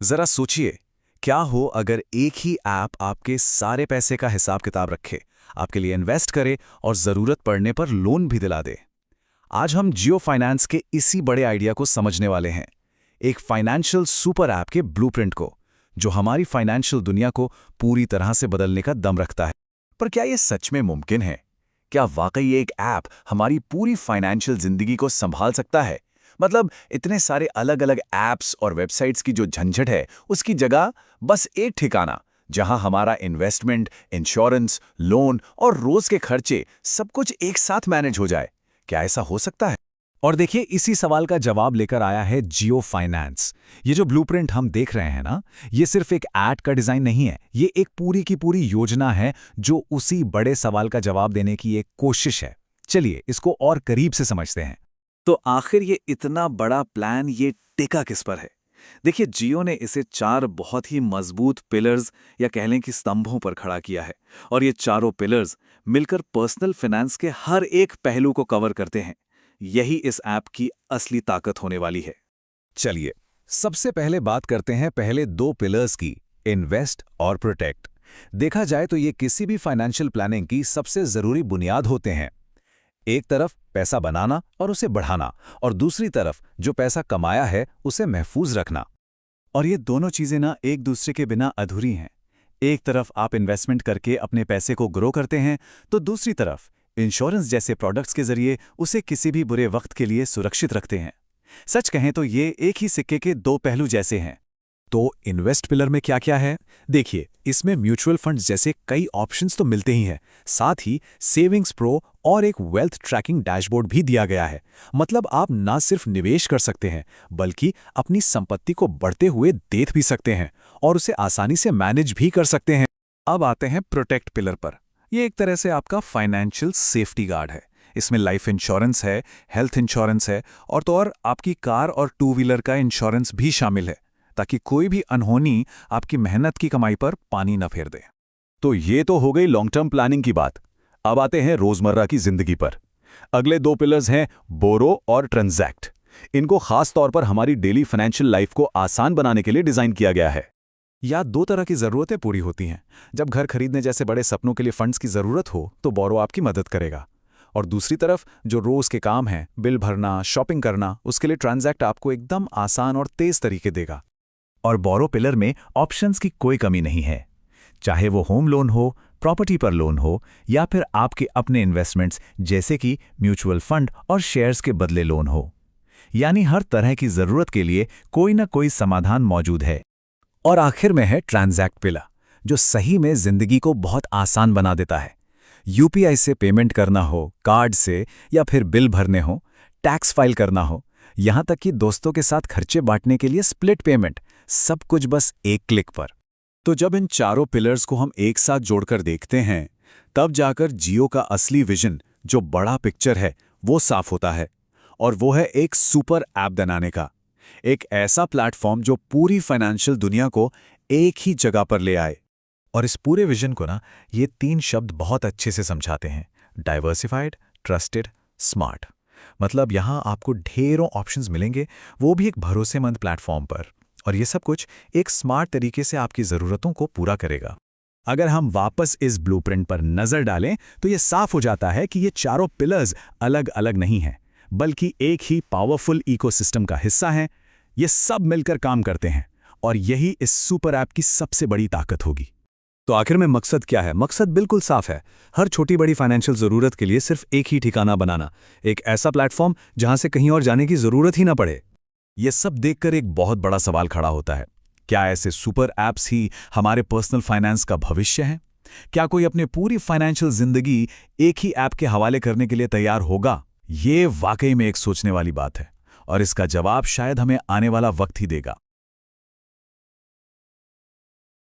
जरा सोचिए, क्या हो अगर एक ही ऐप आपके सारे पैसे का हिसाब किताब रखे, आपके लिए इन्वेस्ट करे और जरूरत पड़ने पर लोन भी दिला दे। आज हम जियो फाइनेंस के इसी बड़े आइडिया को समझने वाले हैं, एक फाइनेंशियल सुपर ऐप के ब्लूप्रिंट को, जो हमारी फाइनेंशियल दुनिया को पूरी तरह से बदलने का दम रखता है। पर क्या यह सच में मुमकिन है? क्या वाकई एक ऐप हमारी पूरी फाइनेंशियल जिंदगी को संभाल सकता है? मतलब इतने सारे अलग अलग ऐप्स और वेबसाइट्स की जो झंझट है, उसकी जगह बस एक ठिकाना जहां हमारा इन्वेस्टमेंट, इंश्योरेंस, लोन और रोज के खर्चे सब कुछ एक साथ मैनेज हो जाए। क्या ऐसा हो सकता है? और देखिए, इसी सवाल का जवाब लेकर आया है जियो फाइनेंस। ये जो ब्लूप्रिंट हम देख रहे हैं ना, ये सिर्फ एक ऐड का डिजाइन नहीं है, ये एक पूरी की पूरी योजना है जो उसी बड़े सवाल का जवाब देने की एक कोशिश है। चलिए इसको और करीब से समझते हैं। तो आखिर ये इतना बड़ा प्लान ये टिका किस पर है? देखिए, जियो ने इसे 4 बहुत ही मजबूत पिलर्स या कह लें कि स्तंभों पर खड़ा किया है। और ये चारों पिलर्स मिलकर पर्सनल फाइनेंस के हर एक पहलू को कवर करते हैं। यही इस ऐप की असली ताकत होने वाली है। चलिए, सबसे पहले बात करते हैं पहले 2 पिलर्स की, इन्वेस्ट और प्रोटेक्ट। देखा जाए तो ये किसी भी फाइनेंशियल प्लानिंग की सबसे जरूरी बुनियाद होते हैं। एक तरफ पैसा बनाना और उसे बढ़ाना, और दूसरी तरफ जो पैसा कमाया है उसे महफूज रखना। और ये दोनों चीजें ना एक दूसरे के बिना अधूरी हैं। एक तरफ आप इन्वेस्टमेंट करके अपने पैसे को ग्रो करते हैं, तो दूसरी तरफ इंश्योरेंस जैसे प्रोडक्ट्स के जरिए उसे किसी भी बुरे वक्त के लिए सुरक्षित रखते हैं। सच कहें तो ये एक ही सिक्के के 2 पहलू जैसे हैं। तो इन्वेस्ट पिलर में क्या क्या है? देखिए, इसमें म्यूचुअल फंड्स जैसे कई ऑप्शंस तो मिलते ही हैं, साथ ही सेविंग्स प्रो और एक वेल्थ ट्रैकिंग डैशबोर्ड भी दिया गया है। मतलब आप ना सिर्फ निवेश कर सकते हैं, बल्कि अपनी संपत्ति को बढ़ते हुए देख भी सकते हैं और उसे आसानी से मैनेज भी कर सकते हैं। अब आते हैं प्रोटेक्ट पिलर पर। यह एक तरह से आपका फाइनेंशियल सेफ्टी गार्ड है। इसमें लाइफ इंश्योरेंस है, हेल्थ इंश्योरेंस है, और तो और आपकी कार और 2 व्हीलर का इंश्योरेंस भी शामिल है, ताकि कोई भी अनहोनी आपकी मेहनत की कमाई पर पानी न फेर दे। तो ये तो हो गई लॉन्ग टर्म प्लानिंग की बात। अब आते हैं रोजमर्रा की जिंदगी पर। अगले 2 पिलर्स हैं बोरो और ट्रांजैक्ट। इनको खास तौर पर हमारी डेली फाइनेंशियल लाइफ को आसान बनाने के लिए डिजाइन किया गया है। या 2 तरह की जरूरतें पूरी होती हैं। जब घर खरीदने जैसे बड़े सपनों के लिए फंड्स की जरूरत हो तो बोरो आपकी मदद करेगा, और दूसरी तरफ जो रोज के काम हैं, बिल भरना, शॉपिंग करना, उसके लिए ट्रांजैक्ट आपको एकदम आसान और तेज तरीके देगा। और बोरो पिलर में ऑप्शंस की कोई कमी नहीं है, चाहे वो होम लोन हो, प्रॉपर्टी पर लोन हो, या फिर आपके अपने इन्वेस्टमेंट्स जैसे कि म्यूचुअल फंड और शेयर्स के बदले लोन हो। यानी हर तरह की जरूरत के लिए कोई ना कोई समाधान मौजूद है। और आखिर में है ट्रांजैक्ट पिलर, जो सही में जिंदगी को बहुत आसान बना देता है। यूपीआई से पेमेंट करना हो, कार्ड से, या फिर बिल भरने हो, टैक्स फाइल करना हो, यहां तक कि दोस्तों के साथ खर्चे बांटने के लिए स्प्लिट पेमेंट, सब कुछ बस एक क्लिक पर। तो जब इन चारों पिलर्स को हम एक साथ जोड़कर देखते हैं, तब जाकर जियो का असली विजन, जो बड़ा पिक्चर है, वो साफ होता है। और वो है एक सुपर ऐप बनाने का, एक ऐसा प्लेटफॉर्म जो पूरी फाइनेंशियल दुनिया को एक ही जगह पर ले आए। और इस पूरे विजन को ना ये 3 शब्द बहुत अच्छे से समझाते हैं: डाइवर्सिफाइड, ट्रस्टेड, स्मार्ट। मतलब यहां आपको ढेरों ऑप्शंस मिलेंगे, वो भी एक भरोसेमंद प्लेटफॉर्म पर। और ये सब कुछ एक स्मार्ट तरीके से आपकी ज़रूरतों को पूरा करेगा। अगर हम वापस इस ब्लूप्रिंट पर नज़र डालें तो ये साफ हो जाता है कि ये चारों पिलर्स अलग अलग नहीं हैं, बल्कि एक ही पावरफुल इकोसिस्टम का हिस्सा हैं। ये सब मिलकर काम करते हैं, और यही इस सुपर ऐप की सबसे बड़ी ताकत होगी। तो आखिर में मकसद क्या है? मकसद बिल्कुल साफ है, हर छोटी बड़ी फाइनेंशियल ज़रूरत के लिए सिर्फ एक ही ठिकाना बनाना, एक ऐसा प्लेटफॉर्म जहां से कहीं और जाने की ज़रूरत ही ना पड़े। ये सब देखकर एक बहुत बड़ा सवाल खड़ा होता है, क्या ऐसे सुपर ऐप्स ही हमारे पर्सनल फाइनेंस का भविष्य हैं? क्या कोई अपनी पूरी फाइनेंशियल जिंदगी एक ही ऐप के हवाले करने के लिए तैयार होगा? ये वाकई में एक सोचने वाली बात है, और इसका जवाब शायद हमें आने वाला वक्त ही देगा।